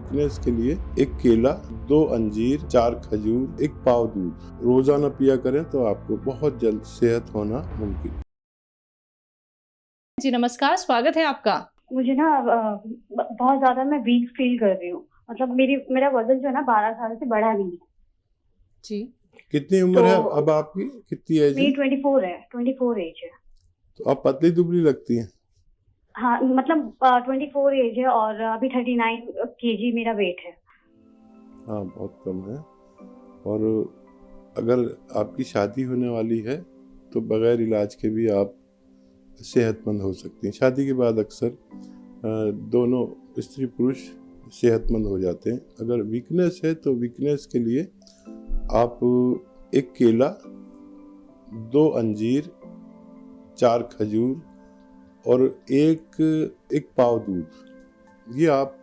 Weakness के लिए एक केला, 2 अंजीर, 4 खजूर, 1 पाव दूध रोजाना पिया करें तो आपको बहुत जल्द सेहत होना मुमकिन है। जी नमस्कार, स्वागत है आपका। मुझे ना बहुत ज्यादा मैं वीक फील कर रही हूँ। मतलब मेरा वजन जो है ना 12 साल से बढ़ा नहीं है। जी कितनी उम्र है अब आपकी? कितनी एज है? मेरी 24 है, 24 एज है। तो आप पतली दुबली लगती हैं। हाँ मतलब 24 एज है और अभी 39 केजी मेरा वेट है। हाँ बहुत कम है। और अगर आपकी शादी होने वाली है तो बगैर इलाज के भी आप सेहतमंद हो सकती हैं। शादी के बाद अक्सर दोनों स्त्री पुरुष सेहतमंद हो जाते हैं। अगर वीकनेस है तो वीकनेस के लिए आप 1 केला, 2 अंजीर, 4 खजूर और एक पाव दूध ये आप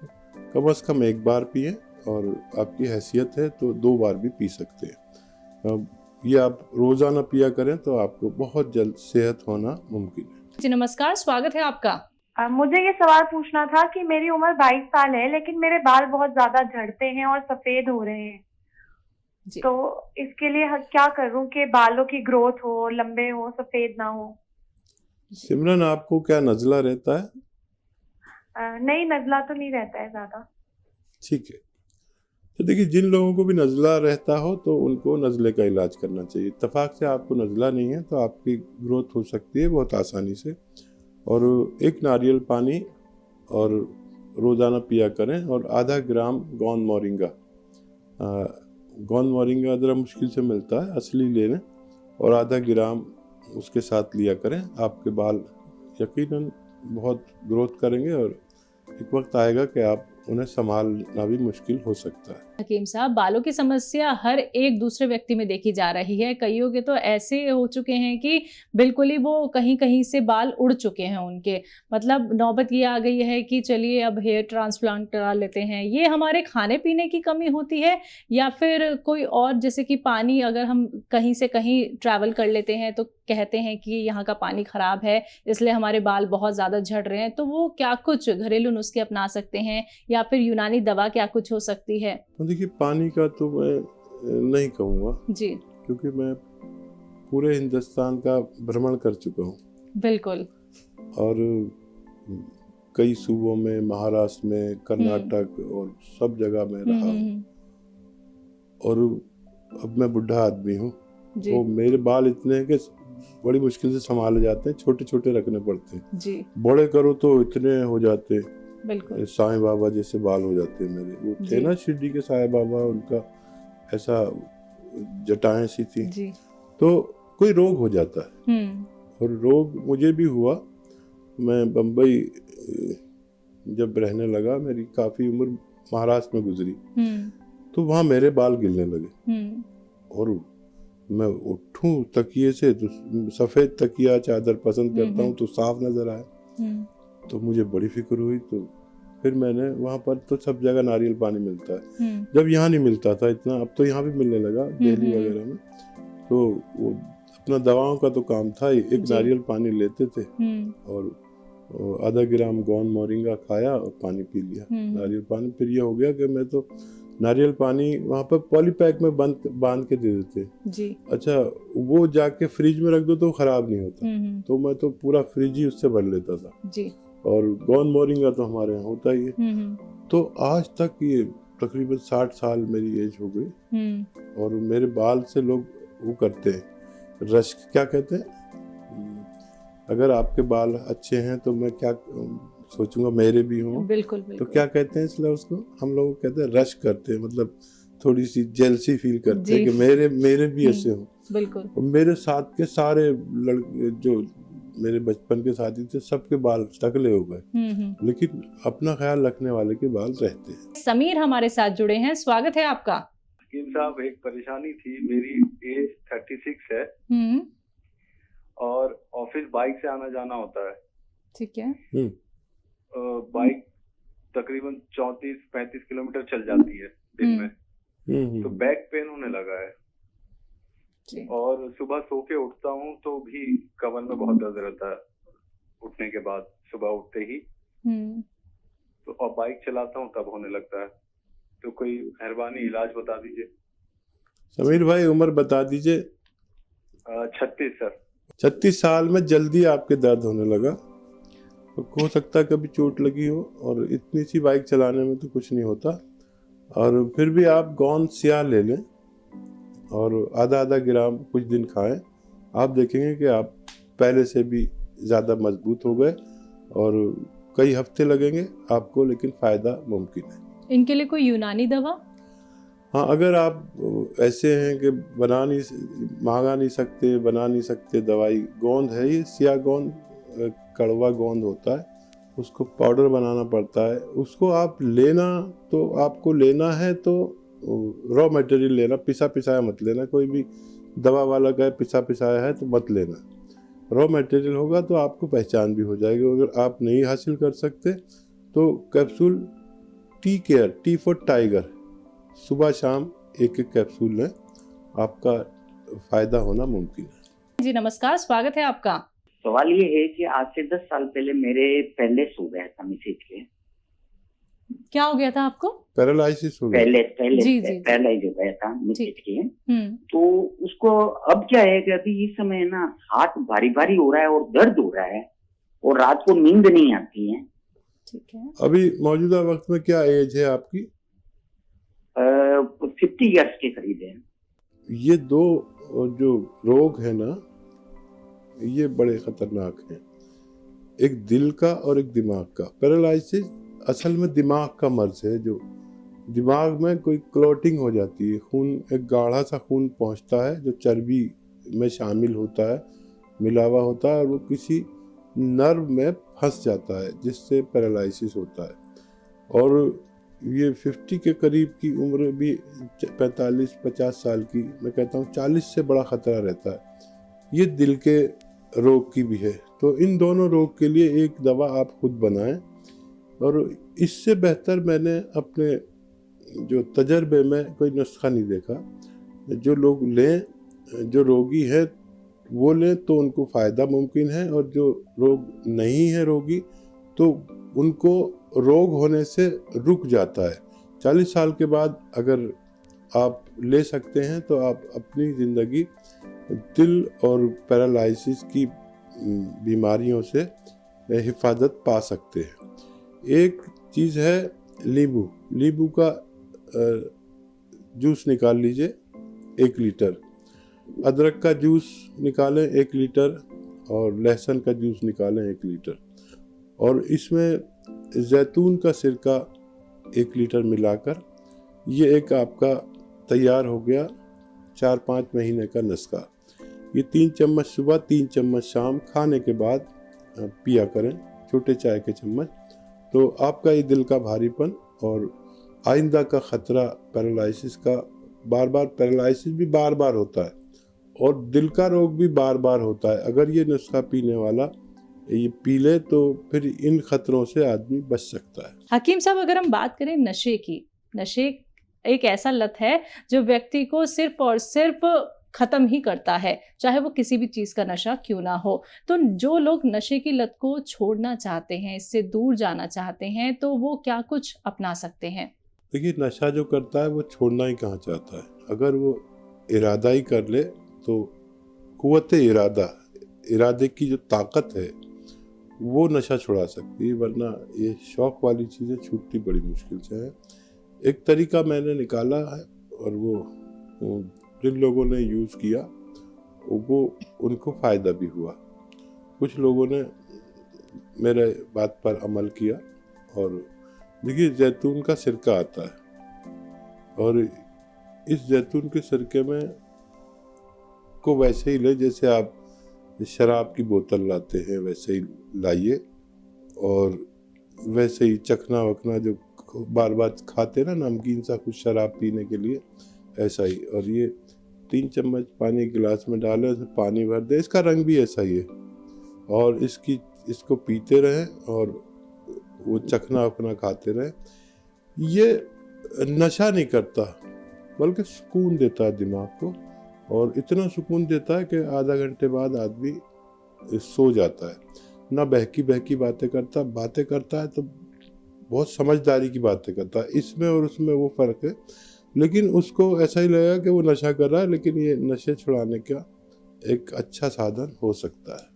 कम से कम 1 बार पिए और आपकी हैसियत है तो 2 बार भी पी सकते हैं। ये आप रोजाना पिया करें तो आपको बहुत जल्द सेहत होना मुमकिन है। जी नमस्कार, स्वागत है आपका। मुझे ये सवाल पूछना था कि मेरी उम्र 22 साल है लेकिन मेरे बाल बहुत ज्यादा झड़ते हैं और सफेद हो रहे हैं। तो इसके लिए क्या करूं कि बालों की ग्रोथ हो, लंबे हो, सफेद ना हो? सिमरन, आपको क्या नजला रहता है? नहीं, नजला तो नहीं रहता है ज्यादा। ठीक है, तो देखिए जिन लोगों को भी नज़ला रहता हो तो उनको नज़ले का इलाज करना चाहिए। इत्तेफाक से आपको नज़ला नहीं है तो आपकी ग्रोथ हो सकती है बहुत आसानी से। और 1 नारियल पानी और रोज़ाना पिया करें और आधा ग्राम गोंद मोरिंगा, गोंद मोरिंगा ज़रा मुश्किल से मिलता है, असली ले लें और आधा ग्राम उसके साथ लिया करें। आपके बाल यकीनन बहुत ग्रोथ करेंगे और एक वक्त आएगा कि आप उन्हें संभालना भी मुश्किल हो सकता है। हकीम साहब, बालों की समस्या हर एक दूसरे व्यक्ति में देखी जा रही है। कईयों के तो ऐसे हो चुके हैं कि बिल्कुल ही वो कहीं कहीं से बाल उड़ चुके हैं उनके। मतलब नौबत ये आ गई है कि चलिए अब हेयर ट्रांसप्लांट करा लेते हैं। ये हमारे खाने पीने की कमी होती है या फिर कोई और, जैसे कि पानी, अगर हम कहीं से कहीं ट्रैवल कर लेते हैं तो कहते हैं कि यहाँ का पानी खराब है इसलिए हमारे बाल बहुत ज़्यादा झड़ रहे हैं, तो वो क्या कुछ घरेलू नुस्खे अपना सकते हैं या फिर यूनानी दवा क्या कुछ हो सकती है? देखिए पानी का तो मैं नहीं कहूँगा जी, क्योंकि मैं पूरे हिंदुस्तान का भ्रमण कर चुका हूँ। बिल्कुल। और कई सूबों में, महाराष्ट्र में, कर्नाटक और सब जगह में रहा हूँ। और अब मैं बुढ़ा आदमी हूँ, तो मेरे बाल इतने हैं कि बड़ी मुश्किल से संभाले जाते हैं, छोटे छोटे रखने पड़ते हैं जी। बड़े करो तो इतने हो जाते हैं, बिल्कुल। साईं बाबा जैसे बाल हो जाते हैं मेरे। वो थे ना शिरडी के साईं बाबा, उनका ऐसा जटाएं सी थी जी। तो कोई रोग हो जाता है। और रोग मुझे भी हुआ। मैं बम्बई जब रहने लगा, मेरी काफ़ी उम्र महाराष्ट्र में गुजरी, तो वहाँ मेरे बाल गिरने लगे। और मैं उठूं तकिए से तो सफ़ेद तकिया चादर पसंद करता हूँ तो साफ नज़र आए। तो मुझे बड़ी फिक्र हुई। तो फिर मैंने वहाँ पर तो सब जगह नारियल पानी मिलता है, जब यहाँ नहीं मिलता था इतना, अब तो यहाँ भी मिलने लगा दिल्ली वगैरह में। तो वो अपना दवाओं का तो काम था, 1 नारियल पानी लेते थे और आधा ग्राम गोंद मोरिंगा खाया और पानी पी लिया, नारियल पानी। फिर ये हो गया कि मैं तो नारियल पानी वहाँ पर पॉलीपैक में बांध के दे देते जी। अच्छा, वो जाके फ्रिज में रख दो तो खराब नहीं होता, तो मैं तो पूरा फ्रिज ही उससे भर लेता था जी। और गोंद मोरिंगा तो हमारे यहाँ होता ही है। तो आज तक ये तकरीबन 60 साल मेरी एज हो गई और मेरे बाल से लोग वो करते हैं, रश्क क्या कहते हैं। अगर आपके बाल अच्छे हैं तो मैं क्या सोचूंगा मेरे भी हों। बिल्कुल, तो क्या कहते हैं इसलिए उसको हम लोग कहते हैं रश करते हैं, मतलब थोड़ी सी जेलसी फील करते हैं कि मेरे भी ऐसे हों। बिल्कुल। और मेरे साथ के सारे लड़के जो मेरे बचपन के साथी थे सबके बाल टकले हो गए, लेकिन अपना ख्याल रखने वाले के बाल रहते हैं। समीर हमारे साथ जुड़े हैं, स्वागत है आपका। हकीम साहब, एक परेशानी थी, मेरी एज 36 है और ऑफिस बाइक से आना जाना होता है। ठीक है। बाइक तकरीबन 34-35 किलोमीटर चल जाती है दिन में। तो बैक पेन होने लगा है और सुबह सो के उठता हूँ तो भी कमर में बहुत दर्द रहता है उठने के बाद, सुबह उठते ही। तो और बाइक चलाता हूँ तब होने लगता है। तो कोई मेहरबानी इलाज बता दीजिए। समीर भाई उम्र बता दीजिए। 36 सर। 36 साल में जल्दी आपके दर्द होने लगा, तो हो सकता है कभी चोट लगी हो, और इतनी सी बाइक चलाने में तो कुछ नहीं होता। और फिर भी आप गोंद स्याह ले लें और आधा आधा ग्राम कुछ दिन खाएं, आप देखेंगे कि आप पहले से भी ज़्यादा मजबूत हो गए, और कई हफ्ते लगेंगे आपको, लेकिन फ़ायदा मुमकिन है। इनके लिए कोई यूनानी दवा? हाँ, अगर आप ऐसे हैं कि मंगा नहीं सकते, बना नहीं सकते दवाई, गोंद है ये स्याह गोंद, कड़वा गोंद होता है, उसको पाउडर बनाना पड़ता है। उसको आप लेना, तो आपको लेना है तो रॉ मटेरियल लेना, पिसा पिसाया मत लेना। कोई भी दवा वाला कहे पिसा पिसाया है तो मत लेना, रॉ मटेरियल होगा तो आपको पहचान भी हो जाएगी। अगर आप नहीं हासिल कर सकते तो capsule tea care, T for tiger, सुबह शाम एक एक कैप्सूल लें, आपका फ़ायदा होना मुमकिन है। जी नमस्कार, स्वागत है आपका। सवाल ये है कि आज से 10 साल पहले मेरे पैरालिसिस हो गया था मिसेज के। क्या हो गया था आपको? पैरालिसिस हो गया? पैरालाइज हो गया था मिसेज के। तो उसको अब क्या है कि अभी इस समय ना हाथ भारी भारी हो रहा है और दर्द हो रहा है, और रात को नींद नहीं आती है। ठीक है। अभी मौजूदा वक्त में क्या एज है आपकी? 50 ईयर्स के करीब है। ये दो जो रोग है ना, ये बड़े खतरनाक हैं, एक दिल का और एक दिमाग का। पैरालिसिस असल में दिमाग का मर्ज है, जो दिमाग में कोई क्लॉटिंग हो जाती है, खून, एक गाढ़ा सा खून पहुंचता है जो चर्बी में शामिल होता है, मिला हुआ होता है, और वो किसी नर्व में फंस जाता है, जिससे पैरालिसिस होता है। और ये 50 के करीब की उम्र भी, 45-50 साल की, मैं कहता हूँ 40 से बड़ा खतरा रहता है। ये दिल के रोग की भी है। तो इन दोनों रोग के लिए एक दवा आप खुद बनाएं, और इससे बेहतर मैंने अपने जो तजर्बे में कोई नुस्खा नहीं देखा। जो लोग लें, जो रोगी है वो लें तो उनको फ़ायदा मुमकिन है, और जो रोग नहीं है रोगी तो उनको रोग होने से रुक जाता है। 40 साल के बाद अगर आप ले सकते हैं तो आप अपनी ज़िंदगी दिल और पैरालिसिस की बीमारियों से हिफाजत पा सकते हैं। एक चीज़ है नींबू का जूस निकाल लीजिए 1 लीटर, अदरक का जूस निकालें 1 लीटर, और लहसुन का जूस निकालें 1 लीटर, और इसमें जैतून का सिरका 1 लीटर मिलाकर, ये एक आपका तैयार हो गया 4-5 महीने का नुस्खा। ये 3 चम्मच सुबह, 3 चम्मच शाम, खाने के बाद पिया करें, छोटे चाय के चम्मच। तो आपका ये दिल का भारीपन और आइंदा का ख़तरा पैरालिसिस का, पैरालिसिस भी बार बार होता है, और दिल का रोग भी बार बार होता है। अगर ये नुस्खा पीने वाला ये पी ले तो फिर इन खतरों से आदमी बच सकता है। हकीम साहब, अगर हम बात करें नशे की, नशे एक ऐसा लत है जो व्यक्ति को सिर्फ और सिर्फ खत्म ही करता है, चाहे वो किसी भी चीज का नशा क्यों ना हो। तो जो लोग नशे की लत को छोड़ना चाहते हैं, इससे दूर जाना चाहते हैं, तो वो क्या कुछ अपना सकते हैं? देखिए, नशा जो करता है वो छोड़ना ही कहाँ चाहता है। अगर वो इरादा ही कर ले तो कुव्वत इरादे की जो ताकत है वो नशा छुड़ा सकती है, वरना ये शौक वाली चीज़ें छूटती बड़ी मुश्किल से है। एक तरीका मैंने निकाला है, और वो जिन लोगों ने यूज़ किया वो उनको फ़ायदा भी हुआ। कुछ लोगों ने मेरे बात पर अमल किया। और देखिए, जैतून का सिरका आता है, और इस जैतून के सिरके में को वैसे ही ले जैसे आप शराब की बोतल लाते हैं, वैसे ही लाइए, और वैसे ही चखना वखना जो बार बार खाते ना नमकीन सा कुछ शराब पीने के लिए, ऐसा ही। और ये 3 चम्मच पानी गिलास में डालें, उसमें पानी भर दें, इसका रंग भी ऐसा ही है, और इसको पीते रहें और वो चखना वखना खाते रहें। ये नशा नहीं करता, बल्कि सुकून देता है दिमाग को, और इतना सुकून देता है कि आधा घंटे बाद आदमी सो जाता है। ना बहकी बातें करता है तो बहुत समझदारी की बातें करता है। इसमें और उसमें वो फ़र्क है। लेकिन उसको ऐसा ही लगा कि वो नशा कर रहा है, लेकिन ये नशे छुड़ाने का एक अच्छा साधन हो सकता है।